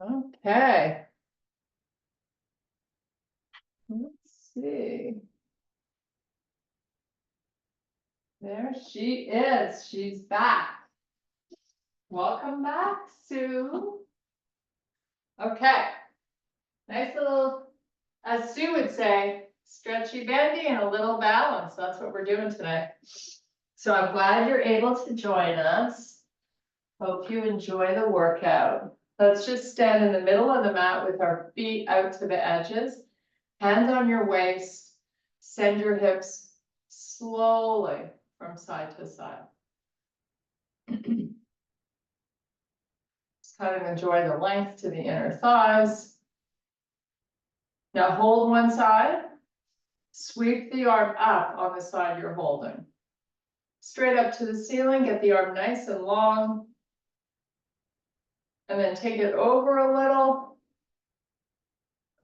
Okay. Let's see. There she is. She's back. Welcome back, Sue. Okay. Nice little, as Sue would say, stretchy bendy and a little balance. That's what we're doing today. So I'm glad you're able to join us. Hope you enjoy the workout. Let's just stand in the middle of the mat with our feet out to the edges. Hands on your waist. Send your hips slowly from side to side. Just kind of enjoy the length to the inner thighs. Now hold one side. Sweep the arm up on the side you're holding. Straight up to the ceiling, get the arm nice and long. And then take it over a little.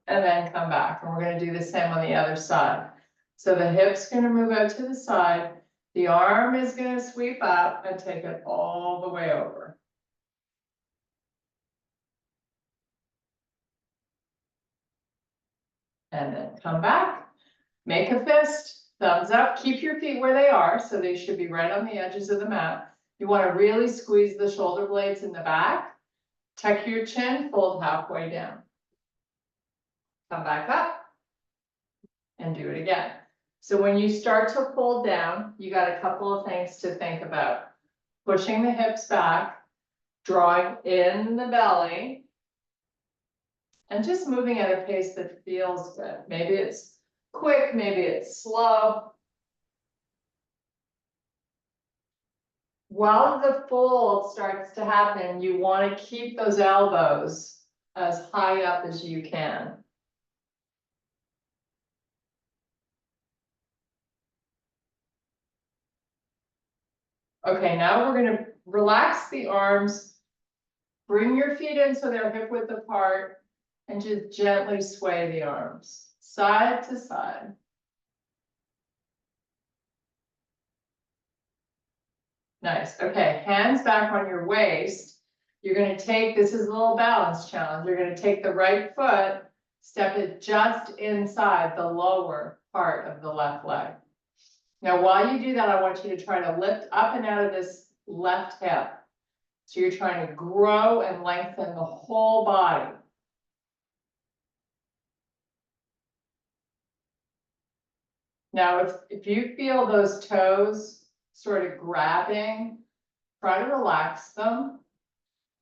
And then come back. And we're going to do the same on the other side. So the hip's going to move out to the side. The arm is going to sweep up and take it all the way over. And then come back. Make a fist. Thumbs up. Keep your feet where they are. So they should be right on the edges of the mat. You want to really squeeze the shoulder blades in the back. Tuck your chin. Fold halfway down. Come back up. And do it again. So when you start to fold down, you got a couple of things to think about. Pushing the hips back, drawing in the belly, and just moving at a pace that feels good. Maybe it's quick, maybe it's slow. While the fold starts to happen, you want to keep those elbows as high up as you can. Okay, now we're going to relax the arms. Bring your feet in so they're hip width apart and just gently sway the arms side to side. Nice. Okay, hands back on your waist. You're going to take, this is a little balance challenge. You're going to take the right foot, step it just inside the lower part of the left leg. Now, while you do that, I want you to try to lift up and out of this left hip. So you're trying to grow and lengthen the whole body. Now, if you feel those toes sort of grabbing, try to relax them.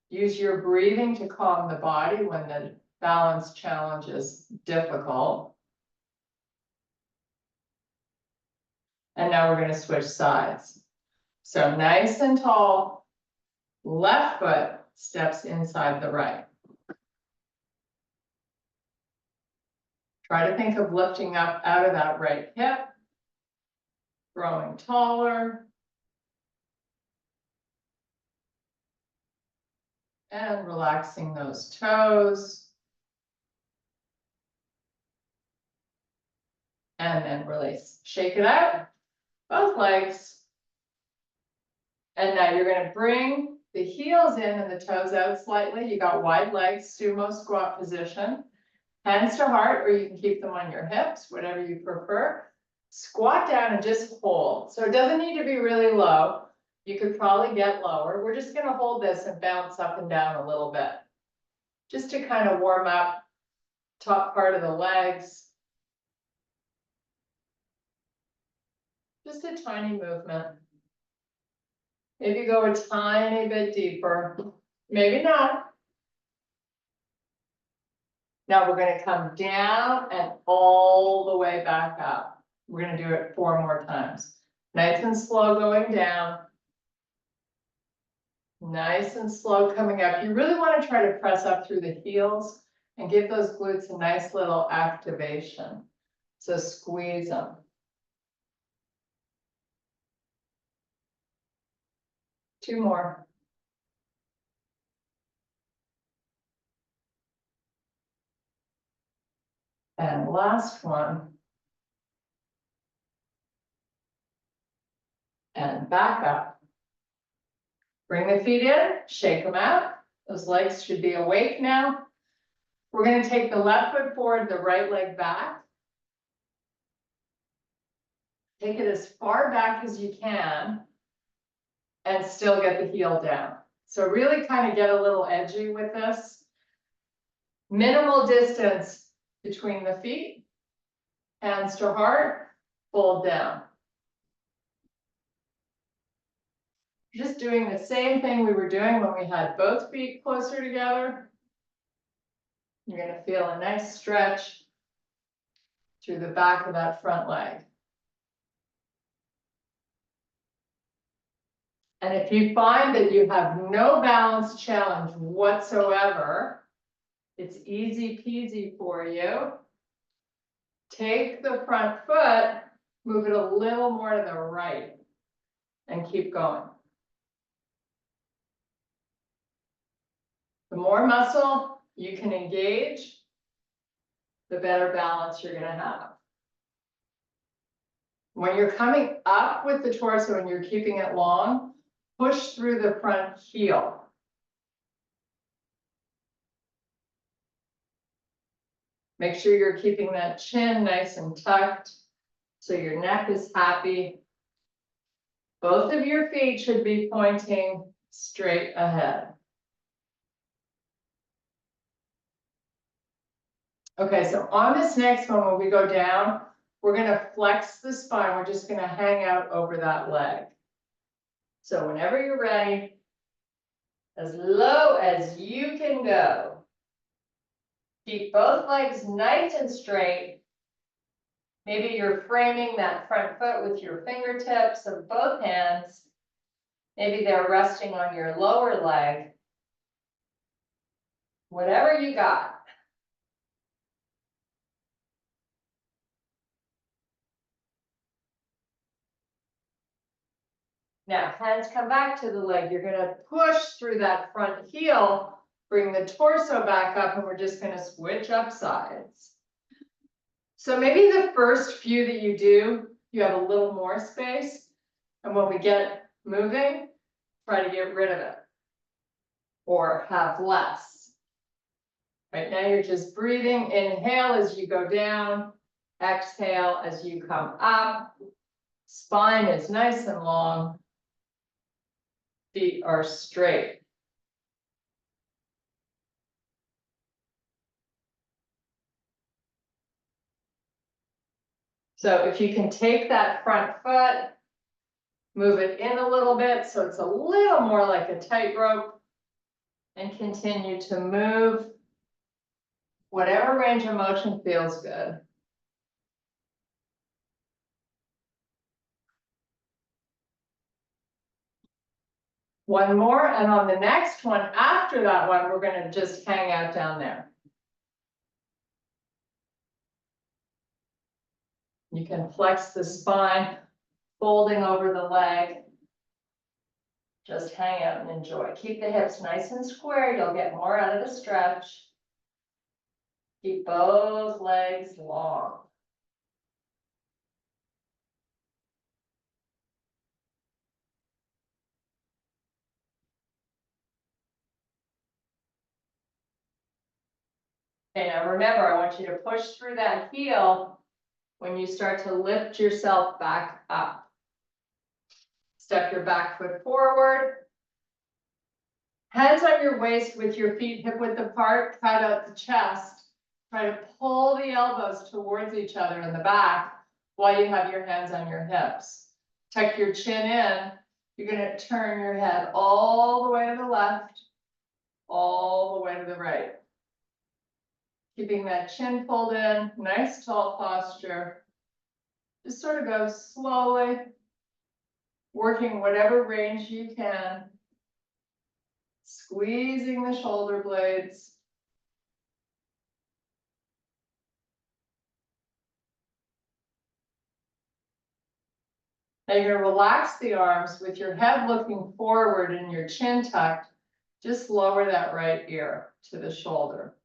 Use your breathing to calm the body when the balance challenge is difficult. And now we're going to switch sides. So nice and tall, left foot steps inside the right. Try to think of lifting up out of that right hip, growing taller. And relaxing those toes. And then release. Shake it out, both legs. And now you're going to bring the heels in and the toes out slightly. You got wide legs, sumo squat position. Hands to heart, or you can keep them on your hips, whatever you prefer. Squat down and just hold. So it doesn't need to be really low. You could probably get lower. We're just going to hold this and bounce up and down a little bit. Just to kind of warm up top part of the legs. Just a tiny movement. Maybe go a tiny bit deeper. Maybe not. Now we're going to come down and all the way back up. We're going to do it 4 more times. Nice and slow going down. Nice and slow coming up. You really want to try to press up through the heels and give those glutes a nice little activation. So squeeze them. Two more. And last one. And back up. Bring the feet in, shake them out. Those legs should be awake now. We're gonna take the left foot forward, the right leg back. Take it as far back as you can and still get the heel down. So really kind of get a little edgy with this. Minimal distance between the feet, hands to heart, fold down. Just doing the same thing we were doing when we had both feet closer together. You're going to feel a nice stretch through the back of that front leg. And if you find that you have no balance challenge whatsoever, it's easy peasy for you. Take the front foot, move it a little more to the right, and keep going. The more muscle you can engage, the better balance you're going to have. When you're coming up with the torso and you're keeping it long, push through the front heel. Make sure you're keeping that chin nice and tucked so your neck is happy. Both of your feet should be pointing straight ahead. Okay, so on this next one, when we go down, we're going to flex the spine. We're just going to hang out over that leg. So whenever you're ready, as low as you can go. Keep both legs nice and straight. Maybe you're framing that front foot with your fingertips of both hands. Maybe they're resting on your lower leg. Whatever you got. Now, hands come back to the leg. You're going to push through that front heel, bring the torso back up, and we're just going to switch up sides. So maybe the first few that you do, you have a little more space. And when we get moving, try to get rid of it or have less. Right now, you're just breathing. Inhale as you go down. Exhale as you come up. Spine is nice and long. Feet are straight. So if you can take that front foot, move it in a little bit so it's a little more like a tightrope, and continue to move whatever range of motion feels good. One more, and on the next one, after that one, we're going to just hang out down there. You can flex the spine, folding over the leg. Just hang out and enjoy. Keep the hips nice and square. You'll get more out of the stretch. Keep both legs long. Okay, now remember, I want you to push through that heel when you start to lift yourself back up. Step your back foot forward. Hands on your waist with your feet hip width apart, cut out the chest. Try to pull the elbows towards each other in the back while you have your hands on your hips. Tuck your chin in. You're going to turn your head all the way to the left, all the way to the right. Keeping that chin pulled in, nice tall posture. Just sort of go slowly, working whatever range you can. Squeezing the shoulder blades. Now you're going to relax the arms with your head looking forward and your chin tucked. Just lower that right ear to the shoulder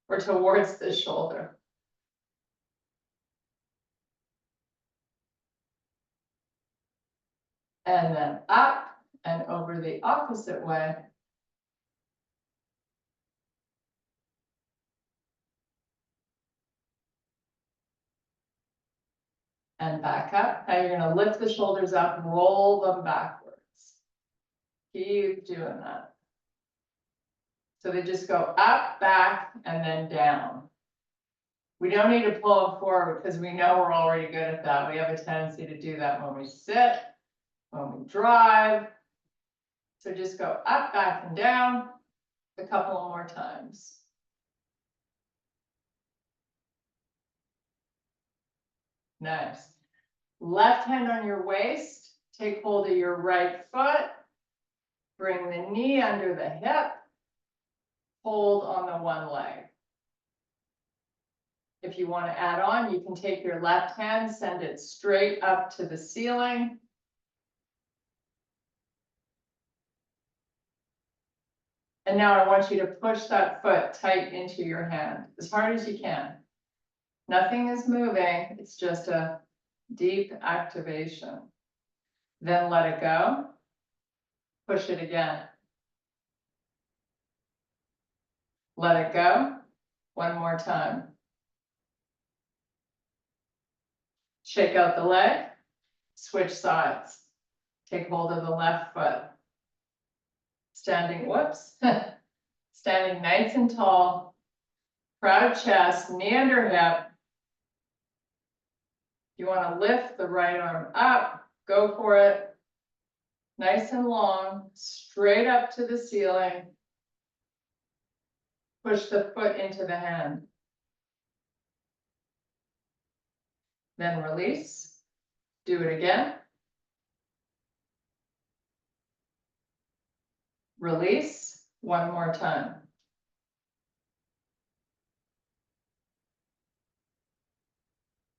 or towards the shoulder. And then up and over the opposite way. and back up. Now you're gonna lift the shoulders up, roll them backwards. Keep doing that. So they just go up, back, and then down. We don't need to pull them forward because we know we're already good at that. We have a tendency to do that when we sit, when we drive. So just go up, back, and down a couple of more times. Nice. Left hand on your waist, take hold of your right foot, bring the knee under the hip, hold on the one leg. If you want to add on, you can take your left hand, send it straight up to the ceiling. And now I want you to push that foot tight into your hand as hard as you can. Nothing is moving, it's just a deep activation. Then let it go. Push it again. Let it go. One more time. Shake out the leg, switch sides. Take hold of the left foot. Standing, whoops. Standing nice and tall. Proud chest, knee under hip. You want to lift the right arm up, go for it. Nice and long, straight up to the ceiling. Push the foot into the hand. Then release. Do it again. Release one more time.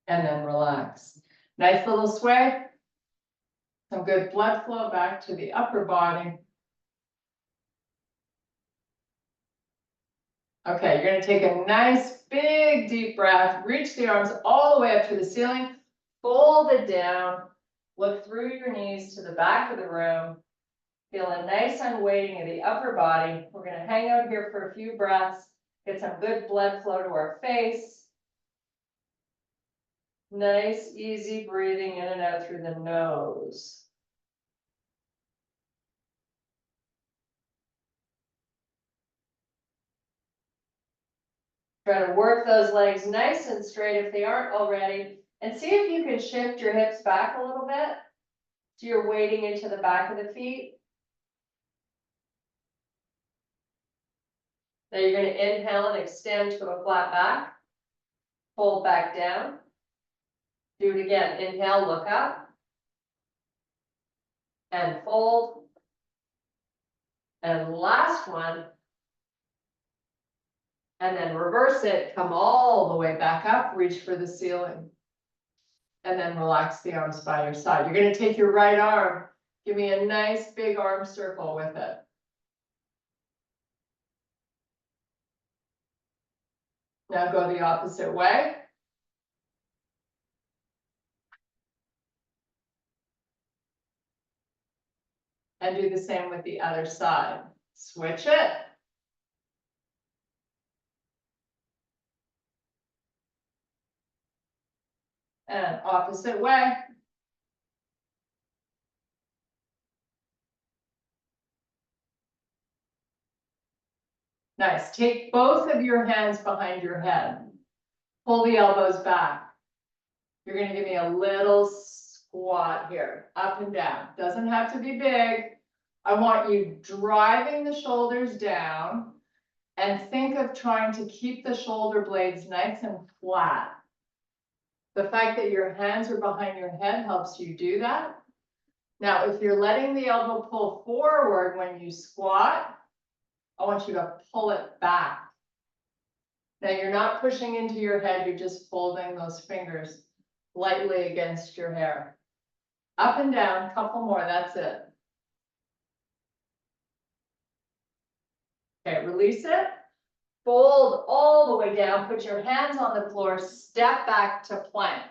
And then relax. Nice little sway. Some good blood flow back to the upper body. Okay, you're going to take a nice big deep breath, reach the arms all the way up to the ceiling, fold it down, look through your knees to the back of the room, feel a nice unweighting of the upper body. We're going to hang out here for a few breaths, get some good blood flow to our face. Nice, easy breathing in and out through the nose. Try to work those legs nice and straight if they aren't already, and see if you can shift your hips back a little bit. So you're weighting into the back of the feet. Then you're going to inhale and extend to a flat back. Fold back down. Do it again. Inhale, look up. And fold. And last one. And then reverse it. Come all the way back up. Reach for the ceiling. And then relax the arms by your side. You're going to take your right arm. Give me a nice big arm circle with it. Now go the opposite way. And do the same with the other side. Switch it. And opposite way. Nice. Take both of your hands behind your head. Pull the elbows back. You're going to give me a little squat here, up and down. Doesn't have to be big. I want you driving the shoulders down and think of trying to keep the shoulder blades nice and flat. The fact that your hands are behind your head helps you do that. Now, if you're letting the elbow pull forward when you squat, I want you to pull it back. Now you're not pushing into your head, you're just folding those fingers lightly against your hair. Up and down, couple more, that's it. Okay, release it. Fold all the way down, put your hands on the floor, step back to plank.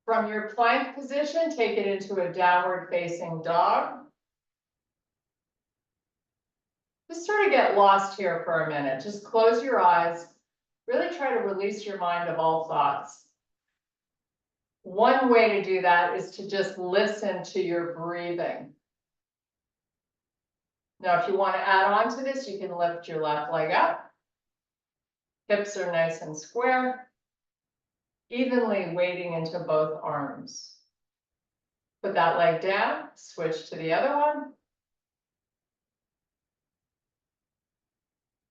From your plank position, take it into a downward facing dog. Just sort of get lost here for a minute. Just close your eyes. Really try to release your mind of all thoughts. One way to do that is to just listen to your breathing. Now, if you want to add on to this, you can lift your left leg up. Hips are nice and square, evenly weighting into both arms. Put that leg down, switch to the other one.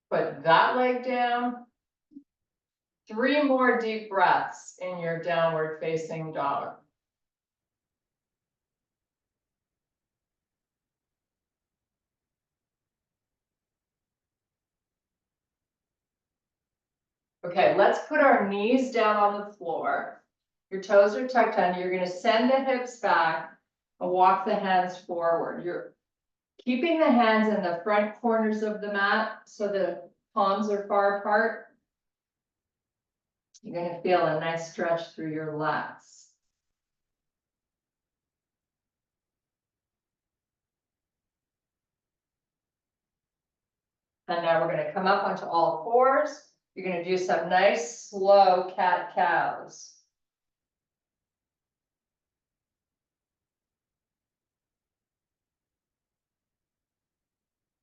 Put that leg down. 3 more deep breaths in your downward facing dog. Okay, let's put our knees down on the floor. Your toes are tucked under. You're going to send the hips back and walk the hands forward. You're keeping the hands in the front corners of the mat so the palms are far apart. You're going to feel a nice stretch through your lats. And now we're going to come up onto all fours. You're going to do some nice slow cat-cows.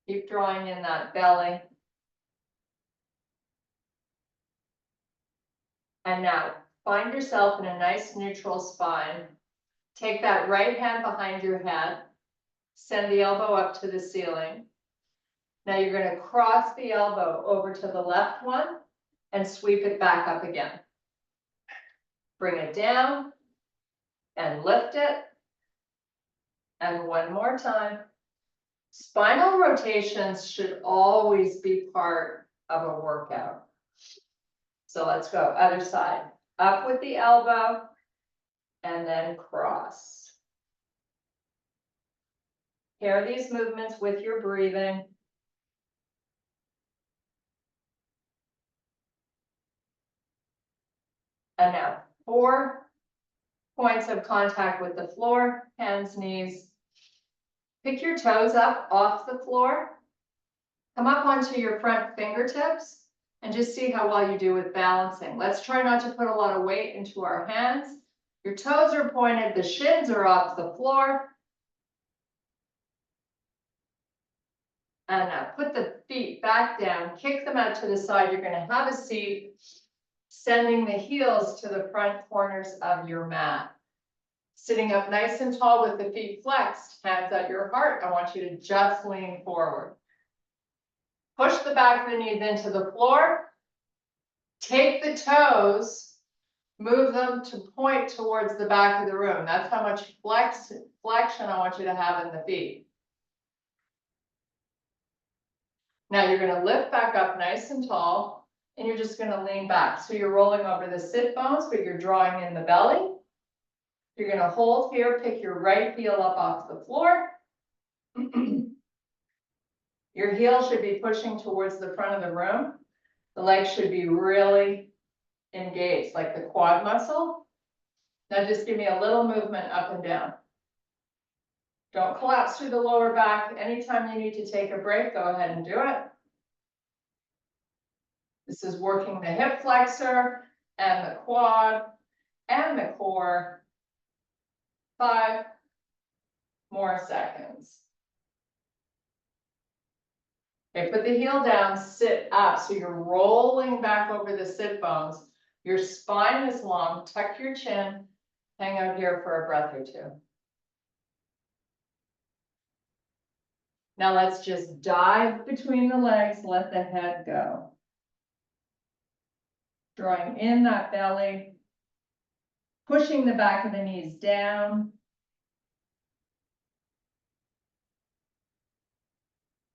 Keep drawing in that belly. And now find yourself in a nice neutral spine. Take that right hand behind your head. Send the elbow up to the ceiling. Now you're going to cross the elbow over to the left one and sweep it back up again. Bring it down and lift it. And one more time. Spinal rotations should always be part of a workout. So let's go other side. Up with the elbow and then cross. Pair these movements with your breathing. And now 4 points of contact with the floor, hands, knees. Pick your toes up off the floor. Come up onto your front fingertips and just see how well you do with balancing. Let's try not to put a lot of weight into our hands. Your toes are pointed, the shins are off the floor. And now put the feet back down, kick them out to the side. You're going to have a seat, sending the heels to the front corners of your mat. Sitting up nice and tall with the feet flexed, hands at your heart. I want you to just lean forward. Push the back of the knees into the floor. Take the toes, move them to point towards the back of the room. That's how much flexion I want you to have in the feet. Now you're going to lift back up nice and tall, and you're just going to lean back. So you're rolling over the sit bones, but you're drawing in the belly. You're going to hold here, pick your right heel up off the floor. Your heel should be pushing towards the front of the room. The legs should be really engaged, like the quad muscle. Now just give me a little movement up and down. Don't collapse through the lower back. Anytime you need to take a break, go ahead and do it. This is working the hip flexor and the quad and the core. 5 more seconds. Okay, put the heel down, sit up. So you're rolling back over the sit bones. Your spine is long, tuck your chin, hang out here for a breath or 2. Now let's just dive between the legs, let the head go. Drawing in that belly, pushing the back of the knees down.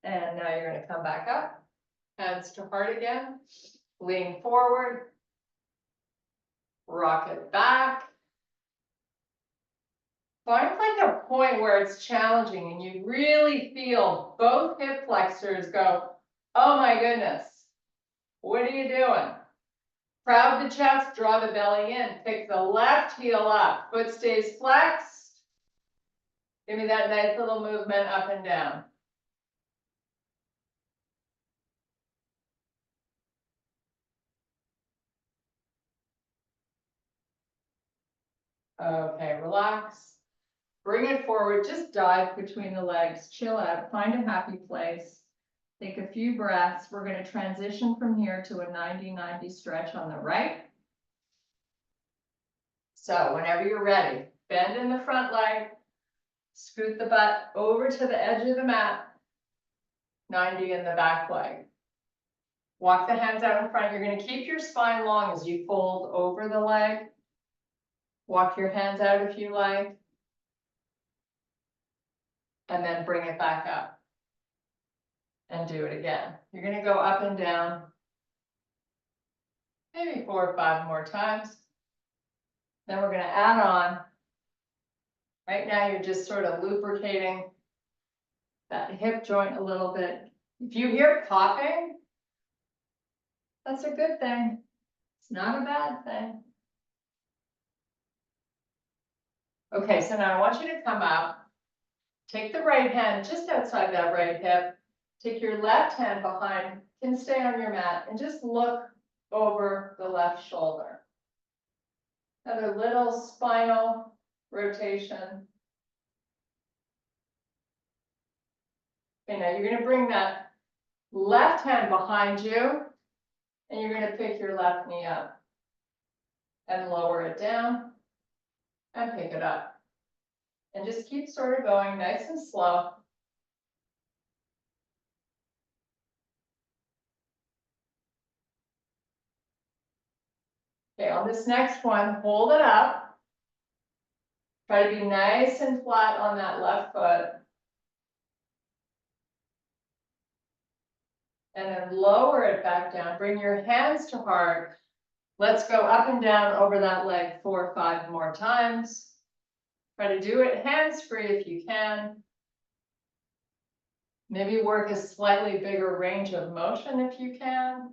And now you're going to come back up, hands to heart again, lean forward, rock it back. Find like a point where it's challenging and you really feel both hip flexors go, oh my goodness, what are you doing? Crowd the chest, draw the belly in, pick the left heel up, foot stays flexed. Give me that nice little movement up and down. Okay, relax. Bring it forward, just dive between the legs, chill out, find a happy place. Take a few breaths. We're going to transition from here to a 90-90 stretch on the right. So whenever you're ready, bend in the front leg, scoot the butt over to the edge of the mat, 90 in the back leg. Walk the hands out in front. You're going to keep your spine long as you fold over the leg. Walk your hands out if you like. And then bring it back up. And do it again. You're going to go up and down. Maybe 4 or 5 more times. Then we're going to add on. Right now you're just sort of lubricating that hip joint a little bit. If you hear popping, that's a good thing. It's not a bad thing. Okay, so now I want you to come up. Take the right hand just outside that right hip. Take your left hand behind, can stay on your mat, and just look over the left shoulder. Another little spinal rotation. Okay, now you're going to bring that left hand behind you, and you're going to pick your left knee up and lower it down and pick it up. And just keep sort of going nice and slow. Okay, on this next one, hold it up. Try to be nice and flat on that left foot. And then lower it back down. Bring your hands to heart. Let's go up and down over that leg 4 or 5 more times. Try to do it hands-free if you can. Maybe work a slightly bigger range of motion if you can.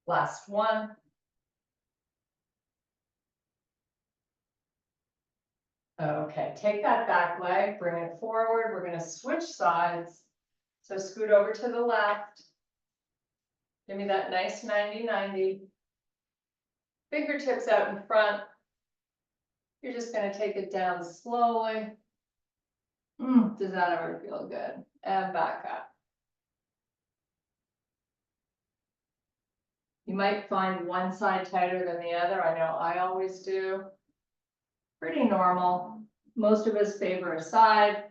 Last one. Okay, take that back leg, bring it forward. We're going to switch sides. So scoot over to the left. Give me that nice 90-90. Fingertips out in front. You're just going to take it down slowly. Does that ever feel good? And back up. You might find one side tighter than the other. I know I always do. Pretty normal. Most of us favor a side.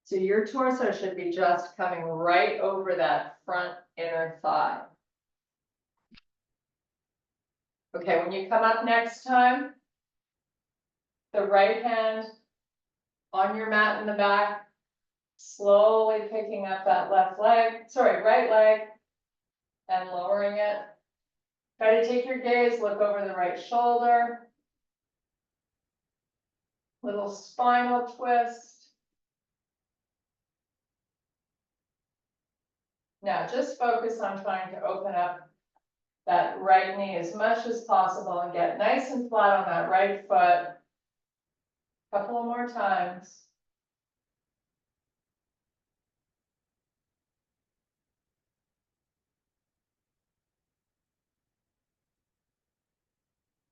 So your torso should be just coming right over that front inner thigh. Okay, when you come up next time, the right hand on your mat in the back, slowly picking up that right leg, and lowering it. Try to take your gaze, look over the right shoulder. Little spinal twist. Now just focus on trying to open up that right knee as much as possible and get nice and flat on that right foot. A couple more times.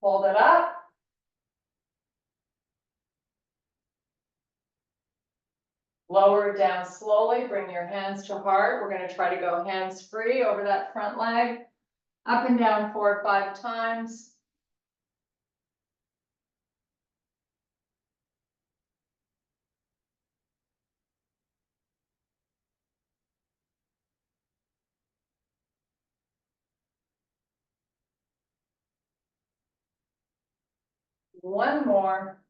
Hold it up. Lower it down slowly. Bring your hands to heart. We're going to try to go hands-free over that front leg. Up and down 4 or 5 times. One more.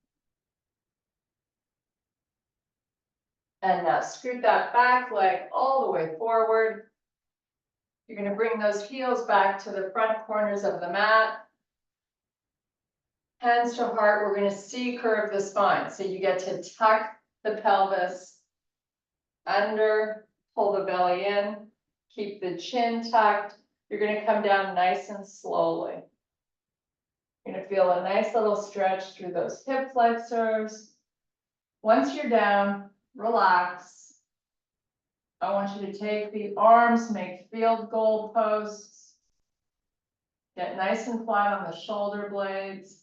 And now scoot that back leg all the way forward. You're going to bring those heels back to the front corners of the mat. Hands to heart, we're going to C-curve the spine. So you get to tuck the pelvis under, pull the belly in, keep the chin tucked. You're gonna come down nice and slowly. You're gonna feel a nice little stretch through those hip flexors. Once you're down, relax. I want you to take the arms, make field goal posts. Get nice and flat on the shoulder blades.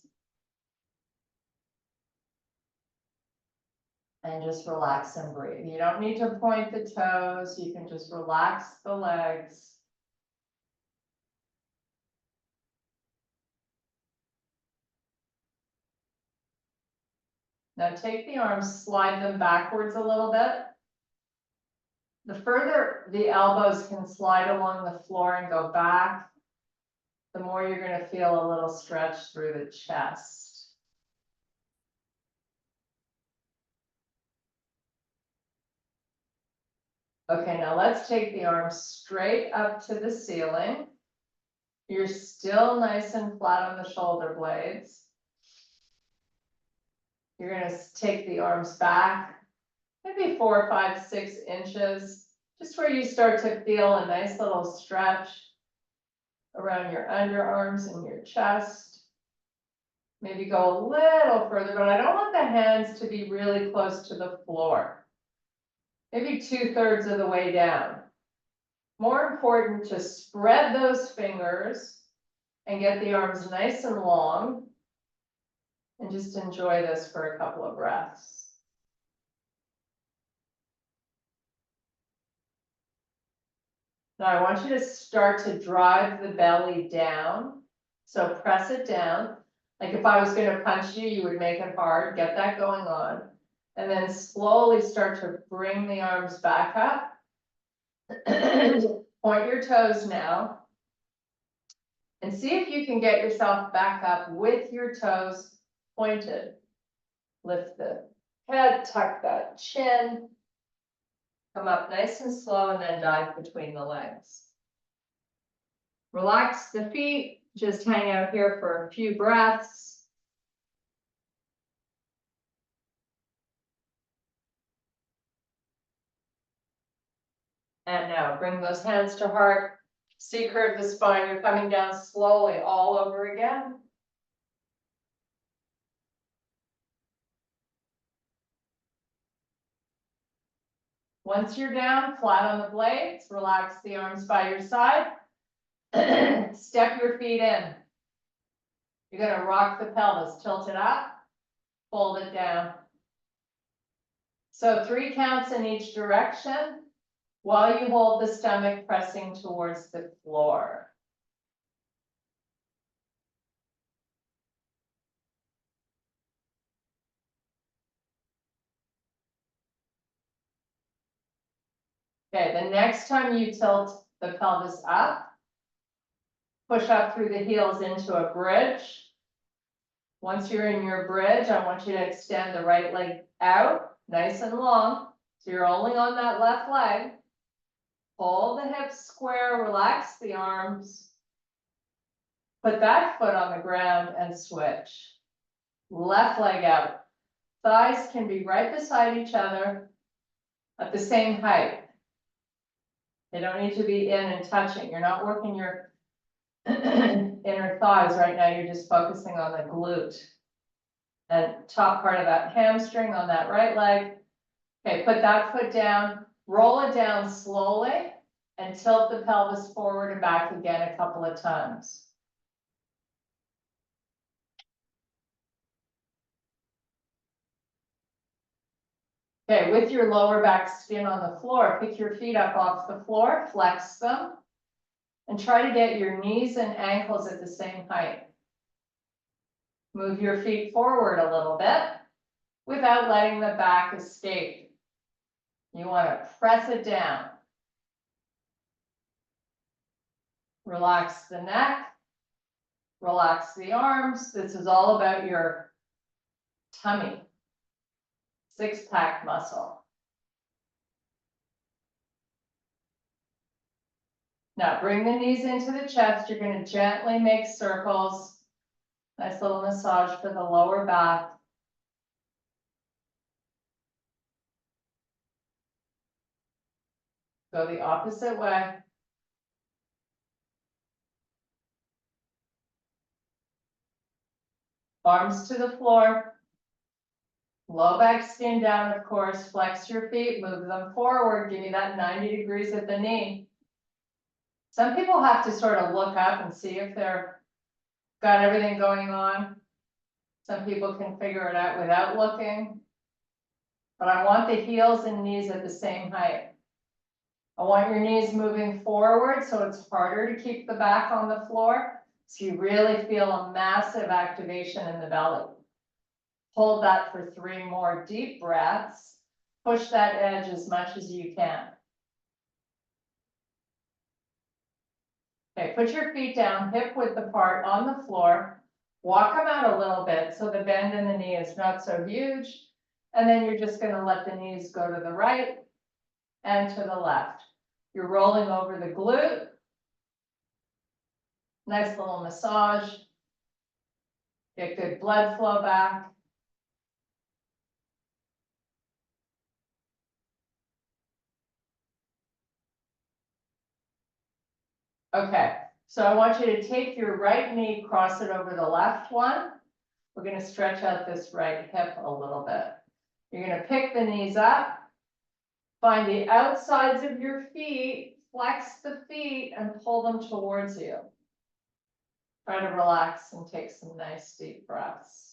And just relax and breathe. You don't need to point the toes. You can just relax the legs. Now take the arms, slide them backwards a little bit. The further the elbows can slide along the floor and go back, the more you're going to feel a little stretch through the chest. Okay, now let's take the arms straight up to the ceiling. You're still nice and flat on the shoulder blades. You're going to take the arms back, maybe 4, 5, 6 inches, just where you start to feel a nice little stretch around your underarms and your chest. Maybe go a little further, but I don't want the hands to be really close to the floor. Maybe 2/3 of the way down. More important to spread those fingers and get the arms nice and long. And just enjoy this for a couple of breaths. Now I want you to start to drive the belly down. So press it down. Like if I was going to punch you, you would make it hard. Get that going on. And then slowly start to bring the arms back up. Point your toes now. And see if you can get yourself back up with your toes pointed. Lift the head, tuck that chin. Come up nice and slow and then dive between the legs. Relax the feet. Just hang out here for a few breaths. And now bring those hands to heart. C-curve the spine. You're coming down slowly all over again. Once you're down, flat on the blades, relax the arms by your side. Step your feet in. You're going to rock the pelvis, tilt it up, fold it down. So 3 counts in each direction while you hold the stomach pressing towards the floor. Okay, the next time you tilt the pelvis up, push up through the heels into a bridge. Once you're in your bridge, I want you to extend the right leg out, nice and long. So you're only on that left leg. Pull the hips square, relax the arms. Put that foot on the ground and switch. Left leg out. Thighs can be right beside each other at the same height. They don't need to be in and touching. You're not working your inner thighs right now. You're just focusing on the glute and top part of that hamstring on that right leg. Okay, put that foot down, roll it down slowly and tilt the pelvis forward and back again a couple of times. Okay, with your lower back skin on the floor, pick your feet up off the floor, flex them, and try to get your knees and ankles at the same height. Move your feet forward a little bit without letting the back escape. You want to press it down. Relax the neck, relax the arms. This is all about your tummy, six-pack muscle. Now bring the knees into the chest. You're going to gently make circles. Nice little massage for the lower back. Go the opposite way. Arms to the floor. Low back skin down, of course. Flex your feet, move them forward. Give me that 90 degrees at the knee. Some people have to sort of look up and see if they're got everything going on. Some people can figure it out without looking. But I want the heels and knees at the same height. I want your knees moving forward so it's harder to keep the back on the floor. So you really feel a massive activation in the belly. Hold that for 3 more deep breaths. Push that edge as much as you can. Okay, put your feet down, hip width apart on the floor. Walk them out a little bit so the bend in the knee is not so huge. And then you're just going to let the knees go to the right and to the left. You're rolling over the glute. Nice little massage. Get good blood flow back. Okay, so I want you to take your right knee, cross it over the left one. We're going to stretch out this right hip a little bit. You're going to pick the knees up. Find the outsides of your feet, flex the feet, and pull them towards you. Try to relax and take some nice deep breaths.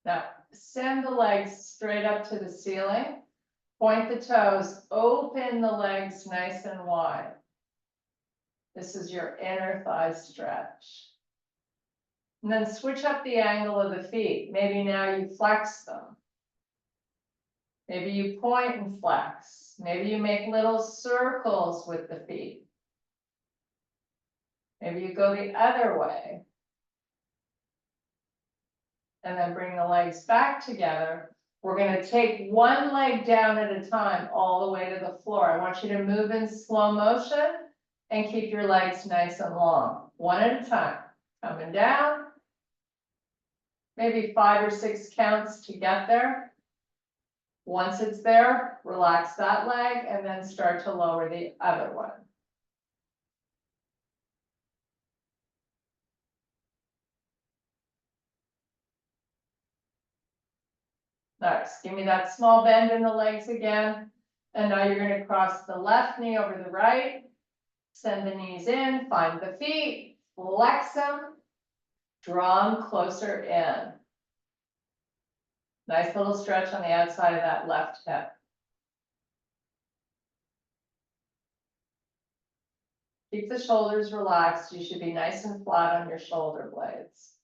Now, send the legs straight up to the ceiling. Point the toes, open the legs nice and wide. This is your inner thigh stretch. And then switch up the angle of the feet. Maybe now you flex them. Maybe you point and flex. Maybe you make little circles with the feet. Maybe you go the other way. And then bring the legs back together. We're going to take one leg down at a time all the way to the floor. I want you to move in slow motion and keep your legs nice and long. One at a time. Coming down. Maybe 5 or 6 counts to get there. Once it's there, relax that leg and then start to lower the other one. Nice. Give me that small bend in the legs again. And now you're going to cross the left knee over the right. Send the knees in, find the feet, flex them, draw them closer in. Nice little stretch on the outside of that left hip. Keep the shoulders relaxed. You should be nice and flat on your shoulder blades.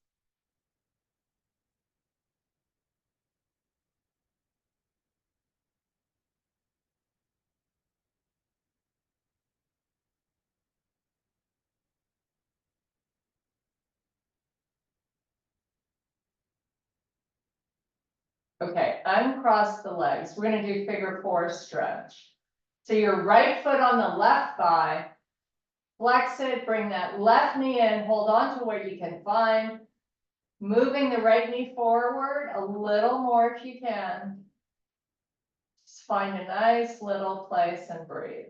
Okay, uncross the legs. We're going to do figure 4 stretch. So your right foot on the left thigh, flex it, bring that left knee in, hold on to what you can find. Moving the right knee forward a little more if you can. Just find a nice little place and breathe.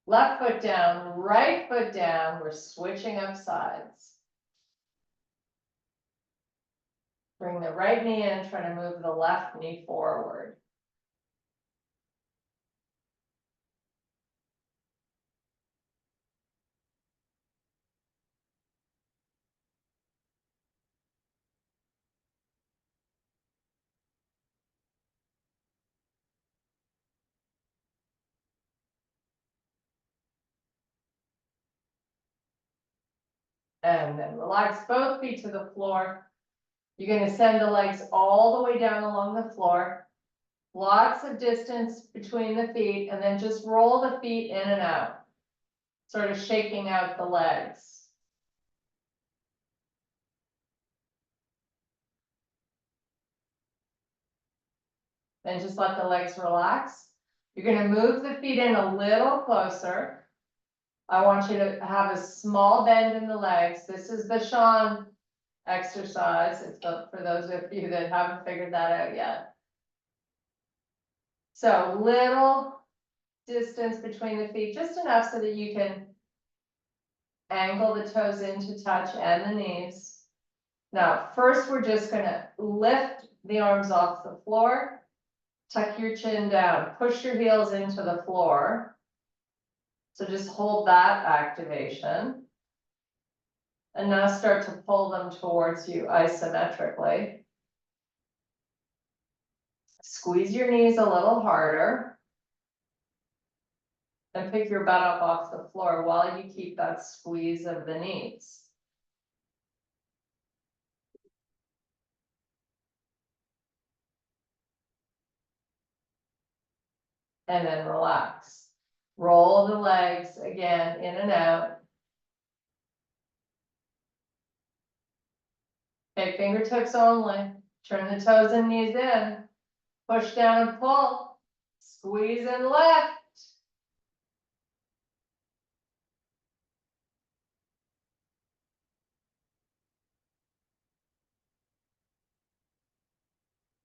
Left foot down, right foot down. We're switching up sides. Bring the right knee in, try to move the left knee forward. And then relax both feet to the floor. You're gonna send the legs all the way down along the floor. Lots of distance between the feet, and then just roll the feet in and out. Sort of shaking out the legs. Then just let the legs relax. You're gonna move the feet in a little closer. I want you to have a small bend in the legs. This is the Sean exercise. It's for those of you that haven't figured that out yet. So little distance between the feet, just enough so that you can angle the toes in to touch and the knees. Now, first, we're just gonna lift the arms off the floor. Tuck your chin down, push your heels into the floor. So just hold that activation. And now start to pull them towards you isometrically. Squeeze your knees a little harder. And pick your butt up off the floor while you keep that squeeze of the knees. And then relax. Roll the legs again in and out. Okay, fingertips only. Turn the toes and knees in. Push down and pull. Squeeze and lift.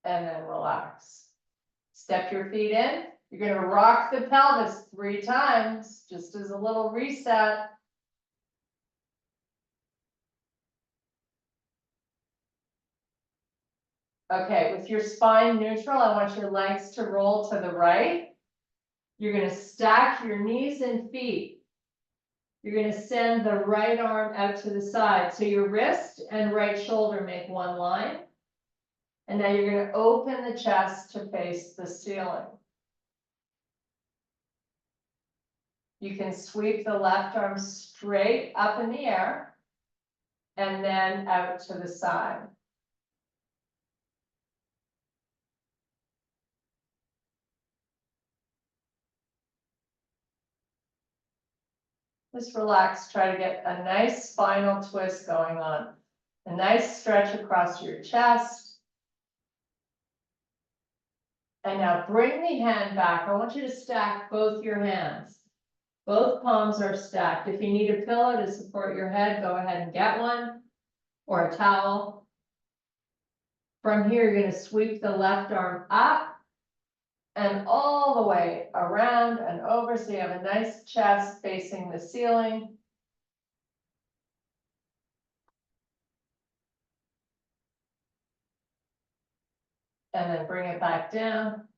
And then relax. Step your feet in. You're going to rock the pelvis 3 times, just as a little reset. Okay, with your spine neutral, I want your legs to roll to the right. You're going to stack your knees and feet. You're going to send the right arm out to the side. So your wrist and right shoulder make one line. And now you're going to open the chest to face the ceiling. You can sweep the left arm straight up in the air and then out to the side. Just relax, try to get a nice spinal twist going on. A nice stretch across your chest. And now bring the hand back. I want you to stack both your hands. Both palms are stacked. If you need a pillow to support your head, go ahead and get one, or a towel. From here, you're going to sweep the left arm up and all the way around and over, so you have a nice chest facing the ceiling. And then bring it back down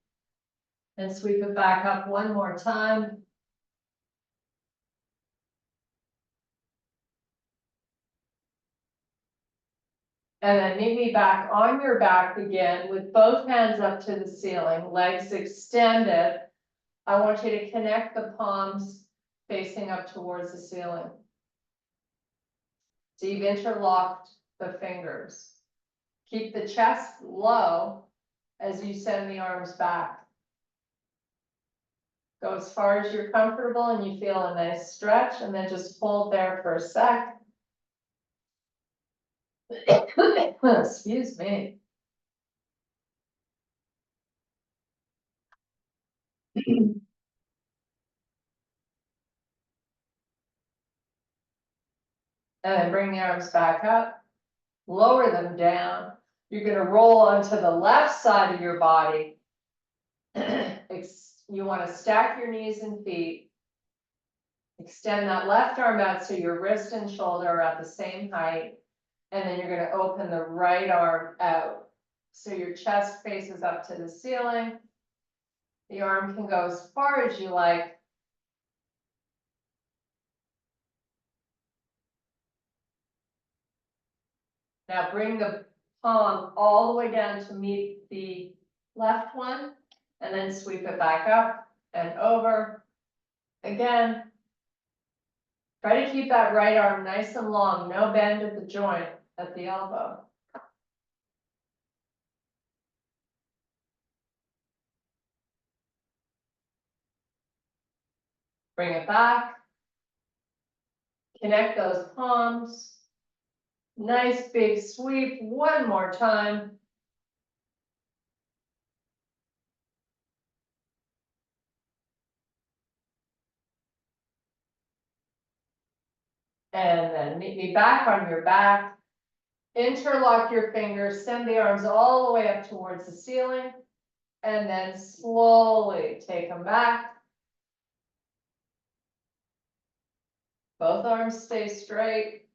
and sweep it back up one more time. And then meet me back on your back again with both hands up to the ceiling, legs extended. I want you to connect the palms facing up towards the ceiling. So you've interlocked the fingers. Keep the chest low as you send the arms back. Go as far as you're comfortable and you feel a nice stretch, and then just hold there for a sec. Excuse me. And then bring the arms back up, lower them down. You're going to roll onto the left side of your body. You want to stack your knees and feet. Extend that left arm out so your wrist and shoulder are at the same height. And then you're going to open the right arm out. So your chest faces up to the ceiling. The arm can go as far as you like. Now bring the palm all the way down to meet the left one, and then sweep it back up and over. Again, Try to keep that right arm nice and long, no bend at the joint at the elbow. Bring it back. Connect those palms. Nice big sweep, one more time. And then meet me back on your back. Interlock your fingers, send the arms all the way up towards the ceiling. And then slowly take them back. Both arms stay straight.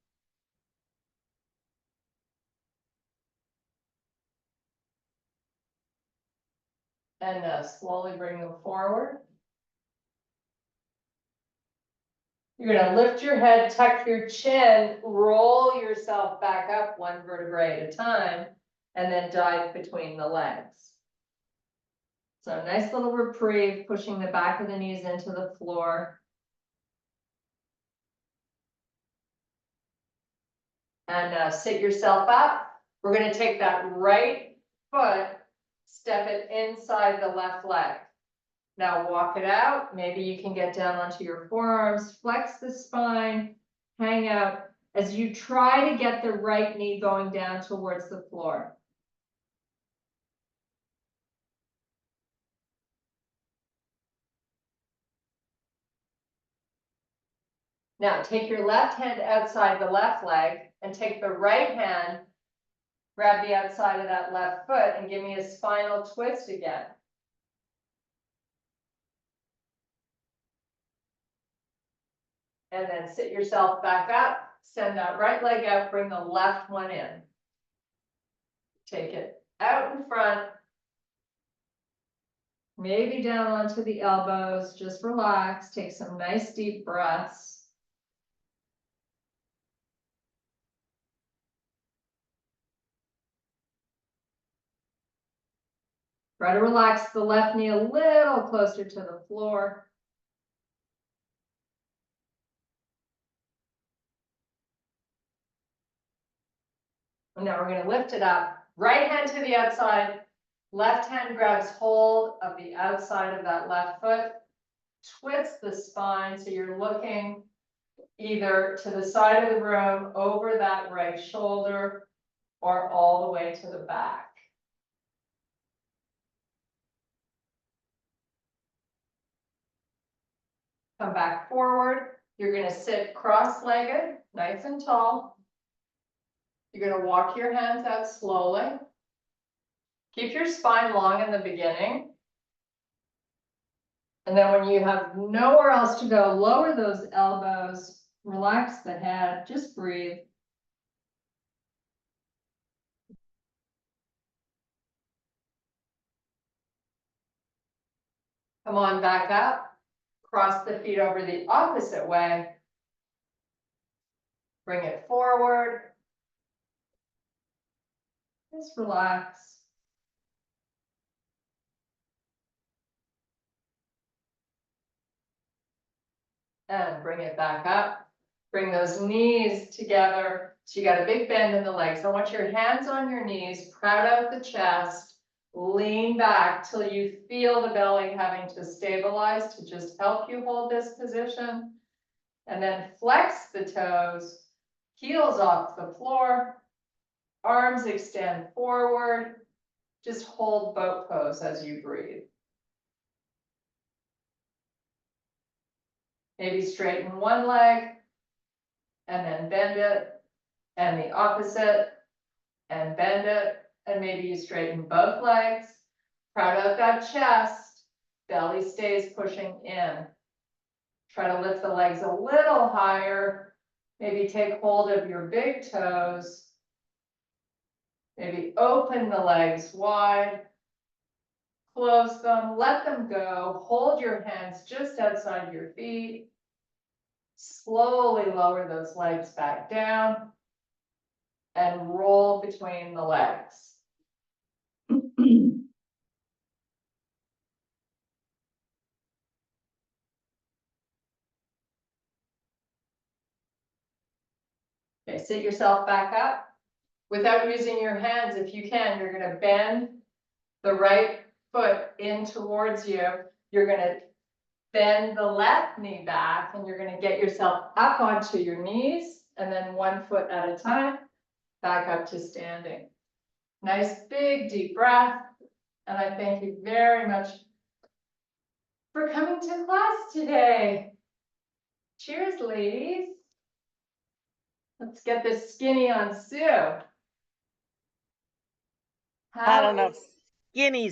And now slowly bring them forward. You're gonna lift your head, tuck your chin, roll yourself back up one vertebrae at a time, and then dive between the legs. So a nice little reprieve, pushing the back of the knees into the floor. And now sit yourself up. We're gonna take that right foot, step it inside the left leg. Now walk it out. Maybe you can get down onto your forearms, flex the spine, hang out as you try to get the right knee going down towards the floor. Now take your left hand outside the left leg and take the right hand, grab the outside of that left foot and give me a spinal twist again. And then sit yourself back up, send that right leg out, bring the left one in. Take it out in front, maybe down onto the elbows, just relax, take some nice deep breaths. Try to relax the left knee a little closer to the floor. And now we're going to lift it up. Right hand to the outside. Left hand grabs hold of the outside of that left foot. Twist the spine so you're looking either to the side of the room, over that right shoulder, or all the way to the back. Come back forward. You're going to sit cross-legged, nice and tall. You're going to walk your hands out slowly. Keep your spine long in the beginning. And then when you have nowhere else to go, lower those elbows, relax the head, just breathe. Come on back up. Cross the feet over the opposite way. Bring it forward. Just relax. And bring it back up. Bring those knees together. So you got a big bend in the legs. I want your hands on your knees, proud out the chest, lean back till you feel the belly having to stabilize to just help you hold this position. And then flex the toes, heels off the floor, arms extend forward. Just hold boat pose as you breathe. Maybe straighten one leg and then bend it, and the opposite, and bend it, and maybe you straighten both legs, proud out that chest, belly stays pushing in. Try to lift the legs a little higher, maybe take hold of your big toes, maybe open the legs wide, close them, let them go, hold your hands just outside your feet, slowly lower those legs back down, and roll between the legs. Okay, sit yourself back up. Without using your hands, if you can, you're gonna bend the right foot in towards you. You're gonna bend the left knee back and you're gonna get yourself up onto your knees and then 1 foot at a time, back up to standing. Nice big deep breath. And I thank you very much for coming to class today. Cheers, ladies. Let's get this skinny on Sue. I don't know if skinny's